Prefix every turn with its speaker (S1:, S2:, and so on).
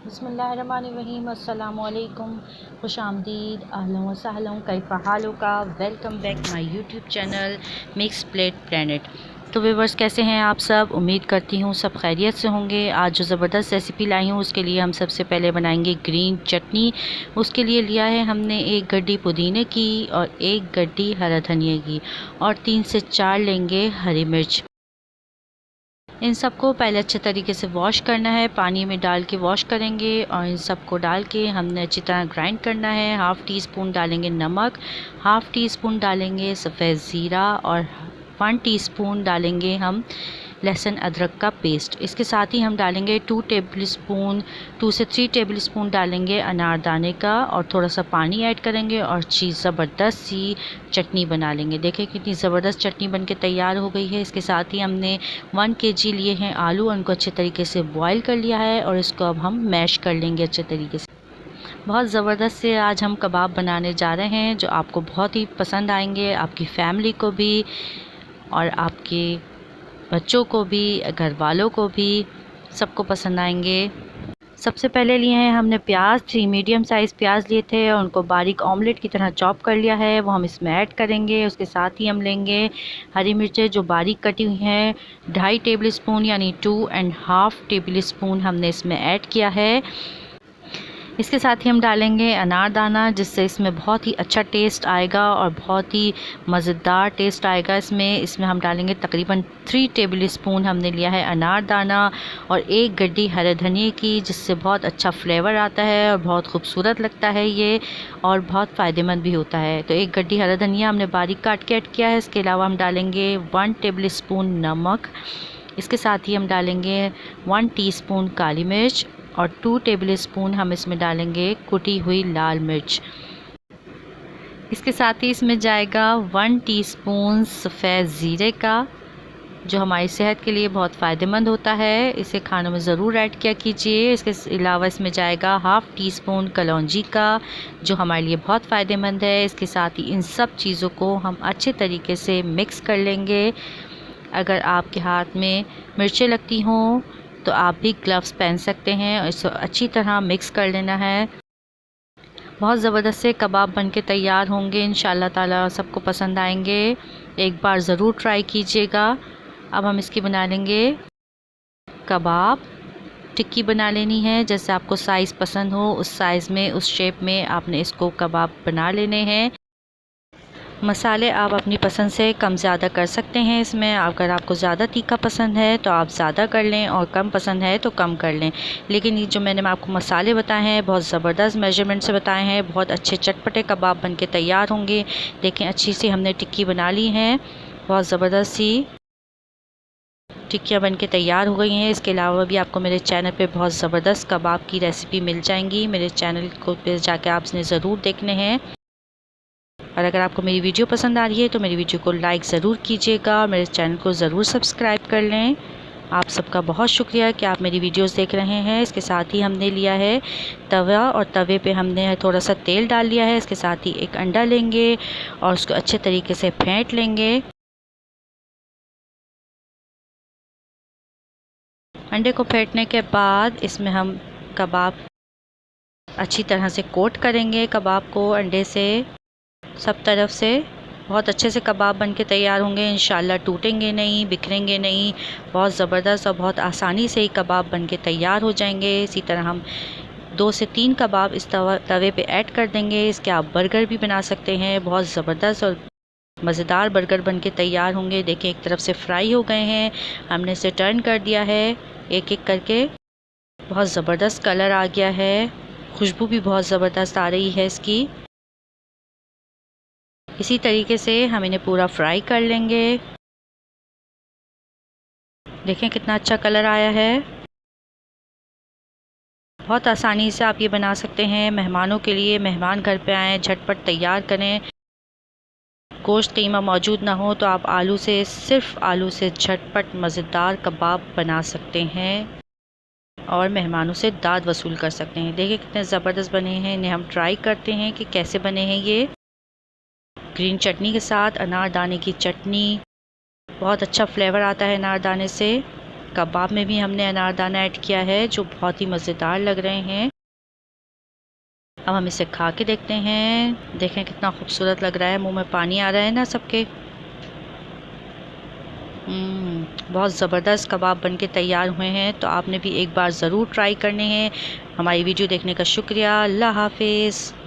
S1: बिस्मिल्लाहिर्रहमानिर्रहीम अस्सलामुअलैकुम खुशामदीद अहलन व सहलन कैफ़ा हालुका। Welcome back my YouTube channel mix plate planet. तो व्यूअर्स, कैसे हैं आप सब? उम्मीद करती हूँ सब खैरियत से होंगे। आज जो ज़बरदस्त रेसिपी लाई हूँ उसके लिए हम सबसे पहले बनाएंगे ग्रीन चटनी। उसके लिए लिया है हमने एक गड्डी पुदीने की और एक गड्डी हरा धनिया की और 3 से 4 लेंगे हरी मिर्च। इन सबको पहले अच्छे तरीके से वॉश करना है, पानी में डाल के वॉश करेंगे और इन सबको डाल के हमने अच्छी तरह ग्राइंड करना है। हाफ़ टी स्पून डालेंगे नमक, हाफ़ टी स्पून डालेंगे सफ़ेद ज़ीरा और 1 टीस्पून डालेंगे हम लहसुन अदरक का पेस्ट। इसके साथ ही हम डालेंगे 2 से 3 टेबल स्पून डालेंगे अनारदाने का और थोड़ा सा पानी ऐड करेंगे और चीज़ ज़बरदस्त सी चटनी बना लेंगे। देखिए कितनी ज़बरदस्त चटनी बनके तैयार हो गई है। इसके साथ ही हमने 1 केजी लिए हैं आलू, उनको अच्छे तरीके से बॉईल कर लिया है और इसको अब हम मैश कर लेंगे अच्छे तरीके से। बहुत ज़बरदस्त से आज हम कबाब बनाने जा रहे हैं जो आपको बहुत ही पसंद आएंगे, आपकी फैमिली को भी और आपके बच्चों को भी, घर वालों को भी, सबको पसंद आएंगे। सबसे पहले लिए हैं हमने प्याज, 3 मीडियम साइज़ प्याज लिए थे और उनको बारीक ऑमलेट की तरह चॉप कर लिया है, वो हम इसमें ऐड करेंगे। उसके साथ ही हम लेंगे हरी मिर्चें जो बारीक कटी हुई हैं, 2.5 टेबल स्पून यानी 2.5 टेबल स्पून हमने इसमें ऐड किया है। इसके साथ ही हम डालेंगे अनारदाना, जिससे इसमें बहुत ही अच्छा टेस्ट आएगा और बहुत ही मज़ेदार टेस्ट आएगा इसमें हम डालेंगे तकरीबन 3 टेबल स्पून हमने लिया है अनारदाना और एक गड्डी हरे धनिए की, जिससे बहुत अच्छा फ्लेवर आता है और बहुत खूबसूरत लगता है ये और बहुत फ़ायदेमंद भी होता है। तो एक गड्डी हरा धनिया हमने बारीक काट के ऐड किया है। इसके अलावा हम डालेंगे 1 टेबल स्पून नमक। इसके साथ ही हम डालेंगे 1 टीस्पून काली मिर्च और 2 टेबल स्पून हम इसमें डालेंगे कुटी हुई लाल मिर्च। इसके साथ ही इसमें जाएगा 1 टीस्पून सफ़ेद ज़ीरे का, जो हमारी सेहत के लिए बहुत फ़ायदेमंद होता है। इसे खानों में ज़रूर ऐड किया कीजिए। इसके अलावा इसमें जाएगा 1/2 टीस्पून कलौंजी का, जो हमारे लिए बहुत फ़ायदेमंद है। इसके साथ ही इन सब चीज़ों को हम अच्छे तरीके से मिक्स कर लेंगे। अगर आपके हाथ में मिर्चें लगती हों तो आप भी ग्लव्स पहन सकते हैं और इसे अच्छी तरह मिक्स कर लेना है। बहुत ज़बरदस्त से कबाब बनके तैयार होंगे, इंशाल्लाह ताला सबको पसंद आएंगे। एक बार ज़रूर ट्राई कीजिएगा। अब हम इसकी बना लेंगे कबाब। टिक्की बना लेनी है, जैसे आपको साइज़ पसंद हो उस साइज़ में, उस शेप में आपने इसको कबाब बना लेने हैं। मसाले आप अपनी पसंद से कम ज़्यादा कर सकते हैं इसमें। अगर आपको ज़्यादा तीखा पसंद है तो आप ज़्यादा कर लें और कम पसंद है तो कम कर लें। लेकिन ये जो मैंने आपको मसाले बताए हैं बहुत ज़बरदस्त मेजरमेंट से बताए हैं, बहुत अच्छे चटपटे कबाब बनके तैयार होंगे। देखें अच्छी सी हमने टिक्की बना ली हैं, बहुत ज़बरदस्त सी टिक्कियाँ बनके तैयार हो गई हैं। इसके अलावा भी आपको मेरे चैनल पे बहुत ज़बरदस्त कबाब की रेसिपी मिल जाएंगी। मेरे चैनल को पे जाके आपने ज़रूर देखने हैं। और अगर आपको मेरी वीडियो पसंद आ रही है तो मेरी वीडियो को लाइक ज़रूर कीजिएगा और मेरे चैनल को ज़रूर सब्सक्राइब कर लें। आप सबका बहुत शुक्रिया कि आप मेरी वीडियोस देख रहे हैं। इसके साथ ही हमने लिया है तवा और तवे पे हमने थोड़ा सा तेल डाल लिया है। इसके साथ ही एक अंडा लेंगे और उसको अच्छे तरीके से फेंट लेंगे। अंडे को फेंटने के बाद इसमें हम कबाब अच्छी तरह से कोट करेंगे, कबाब को अंडे से सब तरफ से। बहुत अच्छे से कबाब बनके तैयार होंगे, इंशाल्लाह टूटेंगे नहीं, बिखरेंगे नहीं। बहुत ज़बरदस्त और बहुत आसानी से ही कबाब बनके तैयार हो जाएंगे। इसी तरह हम 2 से 3 कबाब इस तवे पे ऐड कर देंगे। इसके आप बर्गर भी बना सकते हैं। बहुत ज़बरदस्त और मज़ेदार बर्गर बनके तैयार होंगे। देखिए एक तरफ से फ्राई हो गए हैं, हमने इसे टर्न कर दिया है एक एक करके। बहुत ज़बरदस्त कलर आ गया है, खुशबू भी बहुत ज़बरदस्त आ रही है इसकी। इसी तरीके से हम इन्हें पूरा फ्राई कर लेंगे। देखें कितना अच्छा कलर आया है। बहुत आसानी से आप ये बना सकते हैं। मेहमानों के लिए, मेहमान घर पे आएँ झटपट तैयार करें। गोश्त कीमा मौजूद ना हो तो आप आलू से, सिर्फ आलू से झटपट मज़ेदार कबाब बना सकते हैं और मेहमानों से दाद वसूल कर सकते हैं। देखिए कितने ज़बरदस्त बने हैं। इन्हें हम ट्राई करते हैं कि कैसे बने हैं ये। ग्रीन चटनी के साथ, अनारदाने की चटनी, बहुत अच्छा फ्लेवर आता है अनारदाने से। कबाब में भी हमने अनारदाना ऐड किया है जो बहुत ही मज़ेदार लग रहे हैं। अब हम इसे खा के देखते हैं। देखें कितना खूबसूरत लग रहा है, मुंह में पानी आ रहा है ना सबके। बहुत ज़बरदस्त कबाब बनके तैयार हुए हैं, तो आपने भी एक बार ज़रूर ट्राई करने हैं। हमारी वीडियो देखने का शुक्रिया। अल्लाह हाफिज़।